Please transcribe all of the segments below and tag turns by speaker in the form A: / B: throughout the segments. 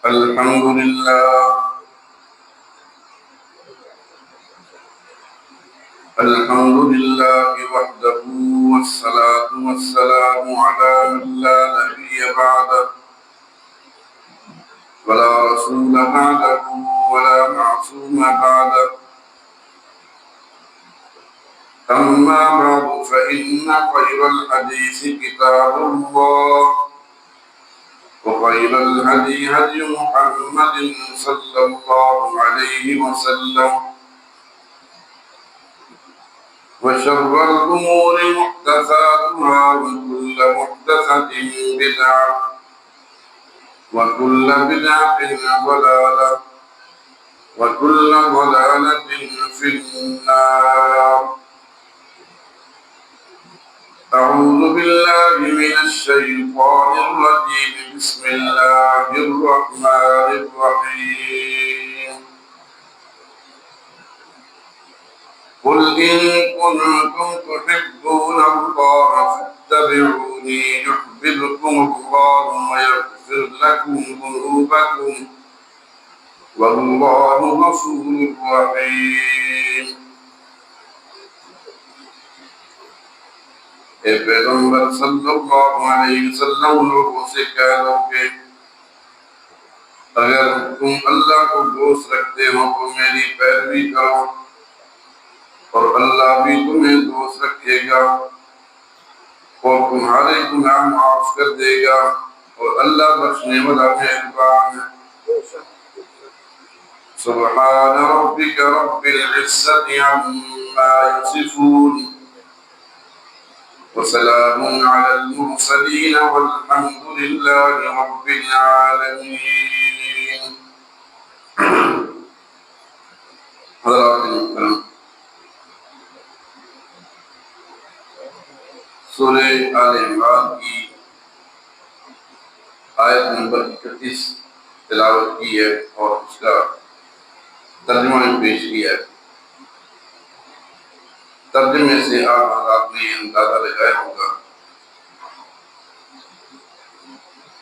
A: الحمد لله وحده، والصلاة والسلام على من لا نبي بعده ولا رسول بعده ولا معصوم بعده. أما بعد فإن خير الحديث كتاب الله، وخير الهدي هدي محمد صلى الله عليه وسلم، وشر الأمور محدثاتها، وكل محدثة بدعة، وكل بدعة ضلالة، وكل ضلالة في النار. أعوذ بالله من الشيطان الرجيم. بسم الله الرحمن الرحيم. قل إن كنتم تحبون الله فاتبعوني يحببكم الله ويغفر لكم ذنوبكم، والله غفور رحيم. اے پیغمبر صلی اللہ علیہ وسلم لوگوں سے کہہ دو کہ اگر تم اللہ کو دوست رکھتے ہو تو میری پیروی کرو، اور اللہ بھی تمہیں دوست رکھے گا اور تمہارے گناہ معاف کر دے گا، اور اللہ بخشنے والا مہربان ہے۔ سبحان ربک رب العزة عما یصفون، وسلام على المرسلين، والحمد لله رب العالمين۔ حضرات محترم، سورہ آل عمران کی آیت نمبر 31 تلاوت کی ہے اور اس کا ترجمہ میں پیش کیا ہے۔ ترجمے سے آپ حضرات نے اندازہ لگایا ہوگا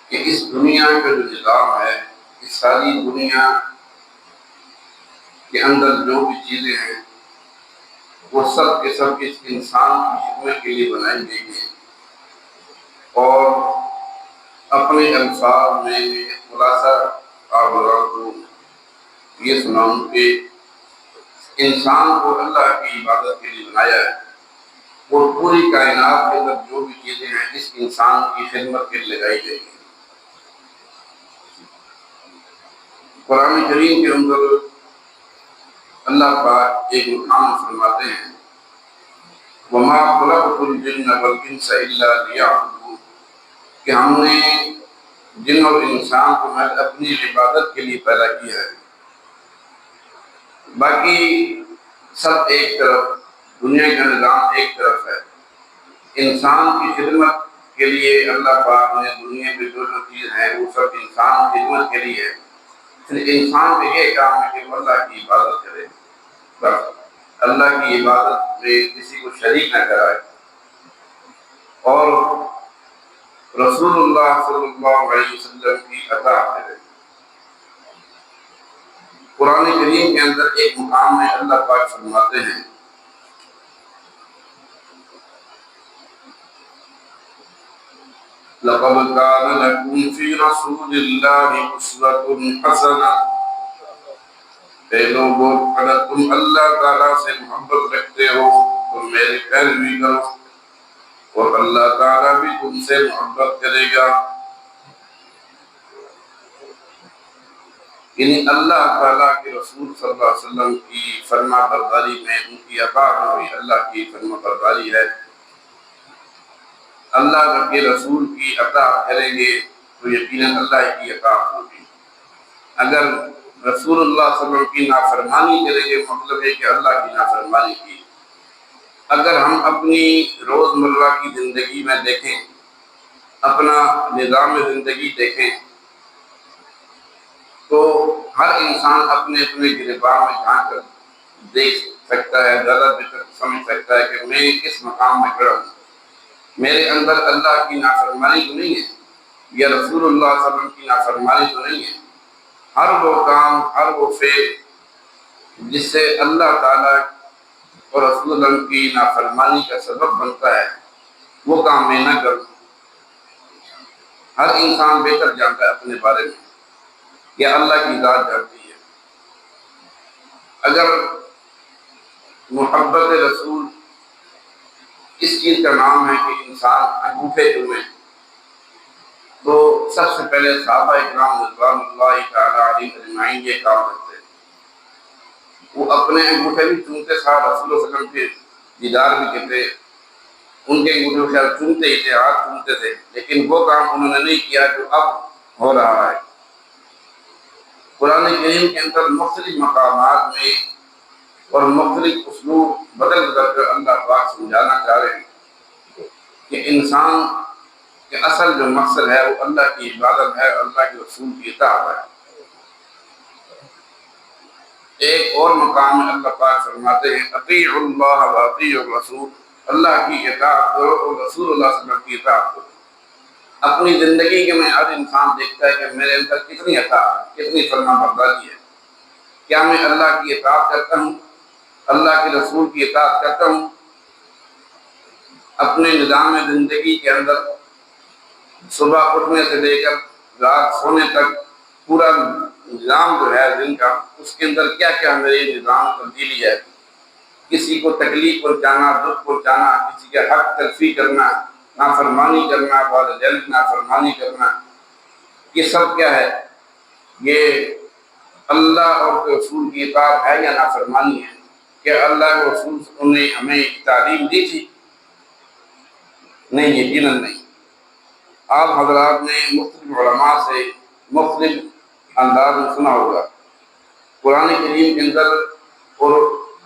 A: کہ اس دنیا کا جو نظام ہے، اس ساری دنیا کے اندر جو بھی چیزیں ہیں وہ سب کے سب اس انسان کی خدمت کے لیے بنائی گئی ہیں، اور اپنے الفاظ میں خلاصہ آپ حضرات کو یہ سناؤں کہ انسان کو اللہ کی عبادت کے لیے بنایا ہے، اور پوری کائنات کے اندر جو بھی چیزیں ہیں اس انسان کی خدمت کے لیے لگائی گئی ہیں۔ قرآن کریم کے اندر اللہ پاک ایک مقام فرماتے ہیں وَمَا خَلَقْتُ الْجِنَّ وَالْإِنسَ إِلَّا لِيَعْبُدُونِ، کہ ہم نے جن اور انسان کو محض اپنی عبادت کے لیے پیدا کیا ہے، باقی سب ایک طرف، دنیا کا نظام ایک طرف ہے۔ انسان کی خدمت کے لیے اللہ پاک نے دنیا میں جو چیز ہے وہ سب انسان کی خدمت کے لیے ہے۔ صرف انسان کا یہ کام ہے کہ وہ اللہ کی عبادت کرے، بس اللہ کی عبادت میں کسی کو شریک نہ کرائے، اور رسول اللہ صلی اللہ علیہ وسلم کی اطاعت کرے۔ قرآن کریم کے اندر ایک مقام میں اللہ پاک فرماتے ہیں لَقَدْ كَانَ لَكُمْ فِي رَسُولِ اللَّهِ أُسْوَةٌ حَسَنَةٌ، اے لوگو اگر تم اللہ تعالیٰ سے محبت رکھتے ہو تو میری پیروی کرو، اور اللہ تعالیٰ بھی تم سے محبت کرے گا۔ یعنی اللہ تعالیٰ کے رسول صلی اللہ علیہ وسلم کی فرما برداری میں ان کی اطاعت ہوئی اللہ کی فرما برداری ہے۔ اللہ کے رسول کی اطاعت کریں گے تو یقیناً اللہ کی اطاعت ہوگی۔ اگر رسول اللہ صلی اللہ علیہ وسلم کی نافرمانی کریں گے مطلب ہے کہ اللہ کی نافرمانی کی۔ اگر ہم اپنی روزمرہ کی زندگی میں دیکھیں، اپنا نظام زندگی دیکھیں، تو ہر انسان اپنے اپنے گریباں میں جھانک کر دیکھ سکتا ہے، زیادہ بہتر سمجھ سکتا ہے کہ میں کس مقام میں کھڑا ہوں۔ میرے اندر اللہ کی نافرمانی تو نہیں ہے، یا رسول اللہ صلی اللہ علیہ وسلم کی نافرمانی تو نہیں ہے، ہر وہ کام، ہر وہ فعل جس سے اللہ تعالیٰ اور رسول اللہ کی نافرمانی کا سبب بنتا ہے، وہ کام میں نہ کروں۔ ہر انسان بہتر جانتا ہے اپنے بارے میں، یا اللہ کی ذات جانتی ہے۔ اگر محبت رسول اس چیز کا نام ہے کہ انسان انگوٹھے چومے، تو سب سے پہلے صحابہ اکرام رضوان اللہ تعالیٰ علیہ اجمعین یہ کام کرتے ہیں۔ وہ اپنے انگوٹھے بھی چومتے، صاحب رسول اللہ صلی اللہ علیہ وسلم کے دیدار بھی کرتے، ان کے انگوٹھے خیال چومتے ہی تھے، ہاتھ چومتے تھے، لیکن وہ کام انہوں نے نہیں کیا جو اب ہو رہا ہے۔ قرآن کریم کے اندر مختلف مقامات میں اور مختلف اسلوب بدل کر اللہ پاک سمجھانا چاہ رہے ہیں کہ انسان کہ اصل جو مقصد ہے وہ اللہ کی عبادت ہے، اللہ کے رسول کی اطاعت ہے۔ ایک اور مقام میں اللہ پاک فرماتے ہیں اطیعوا اللہ واطیعوا الرسول، اللہ کی اطاعت کرو اور رسول اللہ صلی اللہ علیہ وسلم کی اطاعت کرو۔ اپنی زندگی کے میں ہر انسان دیکھتا ہے کہ میرے اندر کتنی اطاعت، کتنی فرما برداری ہے۔ کیا میں اللہ کی اطاعت کرتا ہوں، اللہ کے رسول کی اطاعت کرتا ہوں؟ اپنے نظام زندگی کے اندر صبح اٹھنے سے لے کر رات سونے تک پورا نظام جو ہے دن کا، اس کے اندر کیا کیا میرے نظام تبدیلی ہے؟ کسی کو تکلیف پہنچانا، دکھ پہنچانا، کسی کے حق تلفی کرنا، نافرمانی کرنا، والدین کی نافرمانی کرنا، یہ سب کیا ہے؟ یہ اللہ اور رسول کی اطاعت ہے یا نافرمانی ہے؟ کیا اللہ کے رسول نے ہمیں تعلیم دی تھی؟ نہیں، یقیناً نہیں۔ آپ حضرات نے مختلف علماء سے مختلف انداز میں سنا ہوگا، قرآن کریم کے اندر اور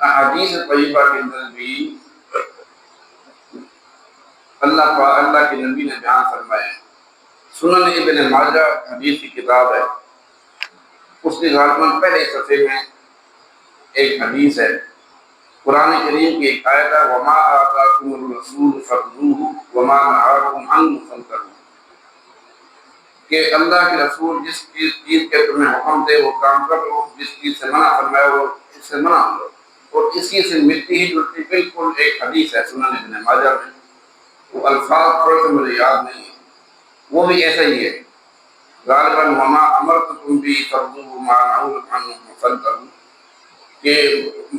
A: احادیث طیبہ کے اندر بھی اللہ کے نبی نے بیان فرمایا ہے۔ سنن ابن ماجہ حدیث کی کتاب ہے، اس کے غالباً پہلے صفحے میں ایک حدیث ہے، قرآن کریم کی ایک آیت ہے وَمَا آتَاكُمُ الرَّسُولُ فَخُذُوهُ وَمَا نَهَاكُمْ عَنْهُ فَانْتَهُوا، کہ اللہ کے رسول جس چیز کے تمہیں حکم دے وہ کام کرو، جس چیز سے منع فرمائے وہ اس سے منع کرو۔ اور اسی سے ملتی ہی جلتی بالکل ایک حدیث ہے سنن ابن ماجہ میں، وہ الفاظ تھوڑے سے مجھے یاد نہیں ہیں، وہ بھی ایسا ہی ہے غالباً وَمَا أَمَرْتُكُمْ بِهِ فَخُذُوهُ وَمَا نَهَاكُمْ عَنْهُ فَانْتَهُوا، کہ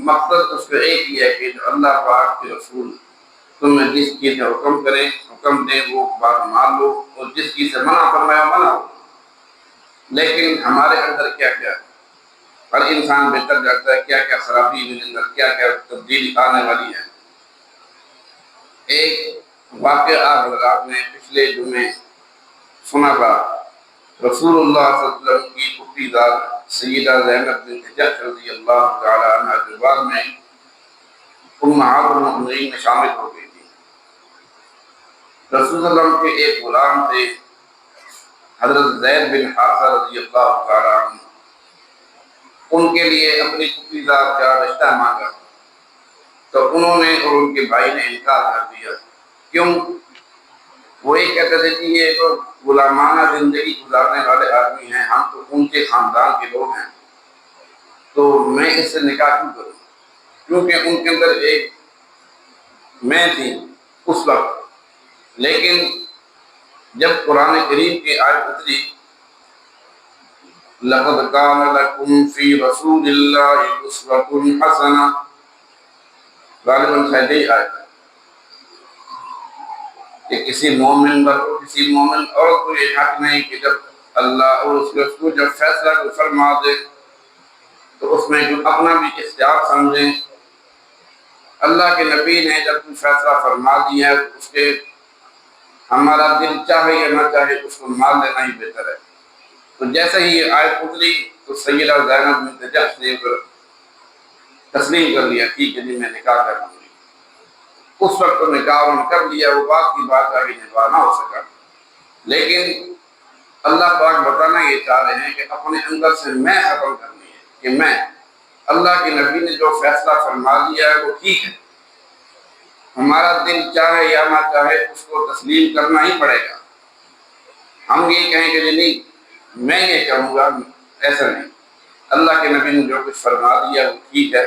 A: مقصد اس کا ایک ہی ہے کہ اللہ پاک کے رسول تمہیں جس چیز کا حکم کریں، حکم دیں، وہ بات مان لو، اور جس چیز سے منع فرمایا منع ہو۔ لیکن ہمارے اندر کیا کیا ہے؟ ہر انسان بہتر جانتا ہے کیا کیا خرابی میرے اندر، کیا کیا تبدیلی آنے والی ہے۔ ایک واقعہ حضرات نے پچھلے جمعے سنا تھا، رسول اللہ صلی اللہ علیہ وسلم کی پھوپھی ذات سیدہ زینب بنت جحش رضی اللہ تعالی عنہ کے بعد میں امہات المؤمنین میں شامل ہو گئی تھی۔ رسول اللہ صلی اللہ علیہ وسلم کے ایک غلام تھے حضرت زید بن حارثہ رضی اللہ تعالی عنہ، ان کے لیے اپنی پھوپھی ذات کا رشتہ مانگا تو انہوں نے اور ان کے بھائی نے انکار کر دیا۔ کیوں؟ وہ یہ کہتے تھے کہ یہ تو غلامانہ زندگی گزارنے والے آدمی ہیں، ہم تو اونچے خاندان کے لوگ ہیں، تو میں اس سے نکاح کیوں کروں؟ کیونکہ ان کے اندر ایک میں تھی اس وقت۔ لیکن جب قرآن کریم کی آیت اتری لَقَدْ كَانَ لَكُمْ فِي رَسُولِ اللَّهِ أُسْوَةٌ حَسَنَةٌ، غالباً شاید یہی آیت ہے کہ کسی مومن پر کسی مومن عورت کو یہ حق نہیں کہ جب اللہ اور اس کے رسول جب فیصلہ کو فرما دے تو اس میں جو اپنا بھی اختیار سمجھیں۔ اللہ کے نبی نے جب کوئی فیصلہ فرما دیا ہے اس کے ہمارا دل چاہے یا نہ چاہے اس کو مان لینا ہی بہتر ہے۔ تو جیسے ہی یہ آیت اتری تو سیدہ زینب بنت جحش نے تسلیم کر لیا، ٹھیک ہے جی میں نکاح کر لوں گی۔ اس وقت تو نکاح انہوں نے کر لیا، وہ بات کی بات آگے نبھا نہ ہو سکا۔ لیکن اللہ پاک بتانا یہ چاہ رہے ہیں کہ اپنے اندر سے میں ختم کرنی ہے کہ میں اللہ کے نبی نے جو فیصلہ فرما دیا ہے وہ ٹھیک ہے، ہمارا دل چاہے یا نہ چاہے اس کو تسلیم کرنا ہی پڑے گا۔ ہم یہ کہیں کہ نہیں میں یہ کروں گا، ایسا نہیں، اللہ کے نبی نے جو کچھ فرما دیا وہ ٹھیک ہے،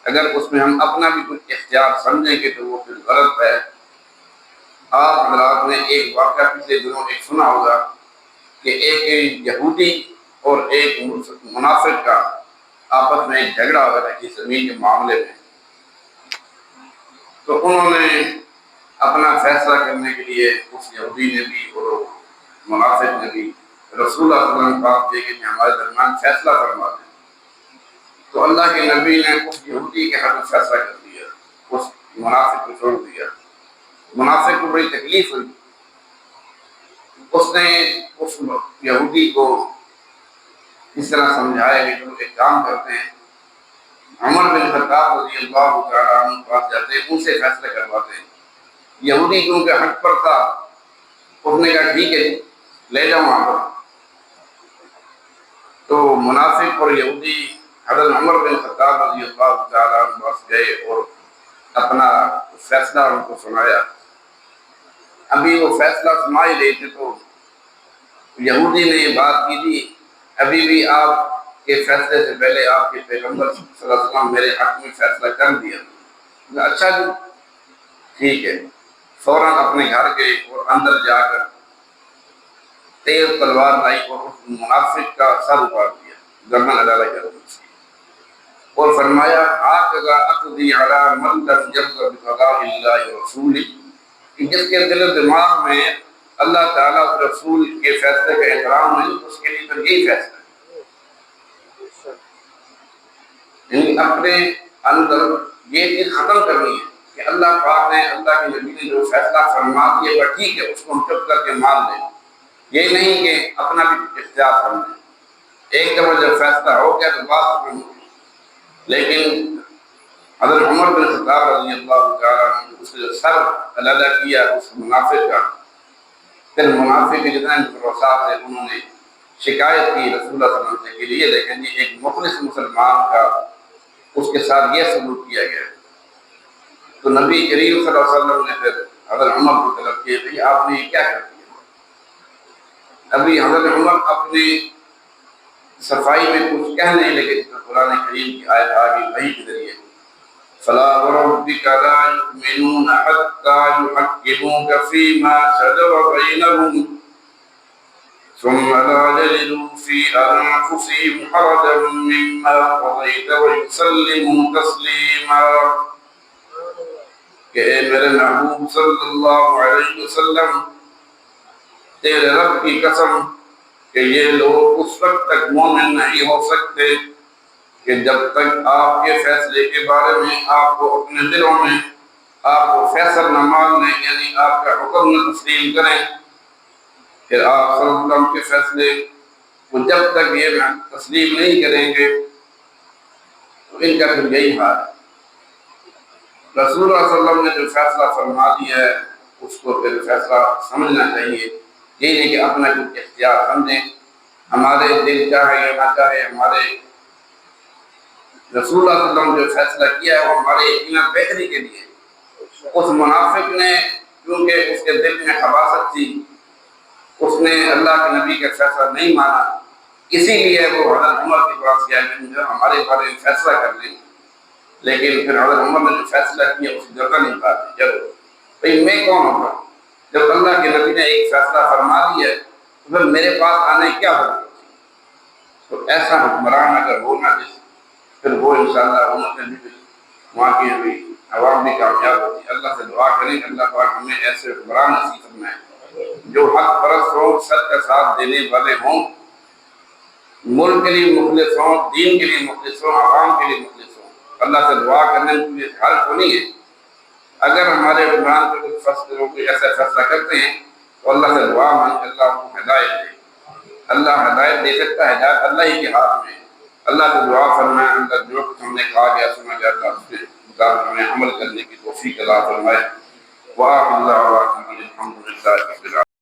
A: اگر اس میں ہم اپنا بھی کچھ اختیار سمجھیں گے تو وہ پھر غلط ہے۔ آپ حضرات نے ایک واقعہ پچھلے دنوں ایک سنا ہوگا کہ ایک یہودی اور ایک منافق کا آپس میں ایک جھگڑا ہو رہا تھا کسی زمین کے معاملے میں، تو انہوں نے اپنا فیصلہ کرنے کے لیے اس یہودی نے بھی اور منافق نے بھی رسول اللہ صلی اللہ علیہ وسلم بات کی کہ ہمارے درمیان فیصلہ فرما دیں، تو اللہ کے نبی نے اس یہودی کے حق میں فیصلہ کر دیا، اس منافق کو چھوڑ دیا۔ منافق کو بڑی تکلیف ہوئی، اس نے اس یہودی کو اس طرح سمجھایا کہ تم ایک کام کرتے ہیں، عمر بن خطاب رضی اللہ تعالیٰ عنہ کے پاس جاتے ہیں، ان سے فیصلہ کرواتے ہیں۔ یہودی کیونکہ حق پر تھا، اس نے کہا ٹھیک ہے لے جاؤ وہاں پر۔ تو منافق اور یہودی حضرت عمر بن خطاب رضی اللہ تعالیٰ عنہ کے پاس گئے اور اپنا فیصلہ ان کو سنایا۔ ابھی وہ فیصلہ سنا ہی رہے تھے تو یہودی نے یہ بات کی تھی، ابھی بھی آپ کے فیصلے سے پہلے آپ کے پیغمبر صلی اللہ علیہ وسلم میرے حق میں فیصلہ کر دیا۔ اچھا جی ٹھیک ہے، فوراً اپنے گھر گئے اور اندر جا کر تیز تلوار لائی اور اس منافق کا سر اتار دیا، گردن اڈالا کر اور فرمایا ہاکذا اقضی علی من لم یرض بقضاء اللہ ورسولہ، کہ جس کے دل و دماغ میں اللہ تعالیٰ اور رسول کے فیصلے کا احترام نہیں، اس کے لیے تو یہی فیصلہ ہے، یعنی اپنے اندر یہ چیز ختم کرنی ہے کہ اللہ پاک نے، اللہ کے نبی نے جو فیصلہ فرما دیا وہ ٹھیک ہے، اس کو ہم چپ کر کے مان لیں، یہ نہیں کہ اپنا بھی اختیار سمجھیں۔ ایک دفعہ جب فیصلہ ہو گیا تو بات ختم ہو گئی، لیکن حضرت عمر بن خطاب رضی اللہ تعالیٰ عنہ اس نے سر علیحدہ کیا اس منافق کا، پھر منافق کے جتنے بھروسات تھے انہوں نے شکایت کی رسول اللہ صلی اللہ علیہ وسلم سے کہ یہ دیکھیں جی ایک مخلص مسلمان کا اس کے ساتھ یہ سلوک کیا گیا۔ تو نبی کریم صلی اللہ علیہ وسلم نے پھر حضرت عمر کو طلب کیا کہ آپ نے یہ کیا کر دیا؟ ابھی حضرت عمر اپنی صفائی میں کچھ کہہ نہیں لگے، قرآن کریم کی آیت آگئی وحی کے ذریعے فَلَا وَرَبِّكَ لَا يُؤْمِنُونَ حَتَّى يُحَكِّمُوكَ فِي مَا شَجَرَ بَيْنَهُمْ ثُمَّ لَا يَجِدُوا فِي أَنفُسِهِمْ حَرَجًا مِّمَّا قَضَيْتَ وَيُسَلِّمُوا تَسْلِيمًا، کہ اے میرے محبوب صلی اللہ علیہ وسلم تیرے رب کی قسم کہ یہ لوگ اس وقت تک مومن نہیں ہو سکتے کہ جب تک آپ کے فیصلے کے بارے میں آپ کو اپنے دلوں میں آپ کو فیصل نہ مان لیں، یعنی آپ کا حکم نہ تسلیم کریں، پھر آپ صلی اللہ علیہ وسلم کے فیصلے کو جب تک یہ تسلیم نہیں کریں گے تو ان کا پھر یہی حال ہے۔ رسول اللہ صلی اللہ علیہ وسلم نے جو فیصلہ فرما دیا ہے اس کو پھر فیصلہ سمجھنا چاہیے، یہ نہیں کہ اپنا کچھ اختیار سمجھیں، ہمارے دل چاہے یا نہ چاہے، ہمارے رسول اللہ صلی اللہ علیہ وسلم جو فیصلہ کیا ہے وہ ہمارے یقیناً بہتری کے لیے۔ اس منافق نے کیونکہ اس کے دل میں خباثت تھی، اس نے اللہ کے نبی کا فیصلہ نہیں مانا، اسی لیے وہ حضرت عمر کے پاس گیا کہ ہمارے بارے میں فیصلہ کر لیں، لیکن پھر حضرت عمر نے جو فیصلہ کیا اس کی گردن نہیں کاٹی۔ جب بھئی میں کون ہوگا؟ جب اللہ کے نبی نے ایک فیصلہ فرما دیا ہے تو پھر میرے پاس آنے کیا ہوگا؟ تو ایسا حکمران اگر ہونا جس پھر وہ انشاءاللہ امت میں بھی وہاں کی بھی عوام بھی کامیاب ہوتی ہے۔ اللہ سے دعا کریں کہ اللہ پاک ہمیں ایسے حکمران نصیب فرمائے جو حق پرست ہوں، سچ کا ساتھ دینے والے ہوں، ملک کے لیے مخلص ہوں، دین کے لیے مخلص ہوں، عوام کے لیے مخلص ہوں۔ اللہ سے دعا کرنے میں حل ہونی ہے۔ اگر ہمارے حکمران کو کچھ فیصلوں کو ایسا فیصلہ کرتے ہیں تو اللہ سے دعا مانگ اللہ کو ہدایت دے۔ اللہ ہدایت دے سکتا ہے، ہدایت اللہ ہی کے ہاتھ میں ہے۔ اللہ سے دعا فرمائے اللہ جو کچھ ہم نے کہا گیا سنا گیا تھا اس کے مطابق ہمیں عمل کرنے کی توفیق عطا فرمائے۔ وآخر دعوانا الحمدللہ رب العالمین۔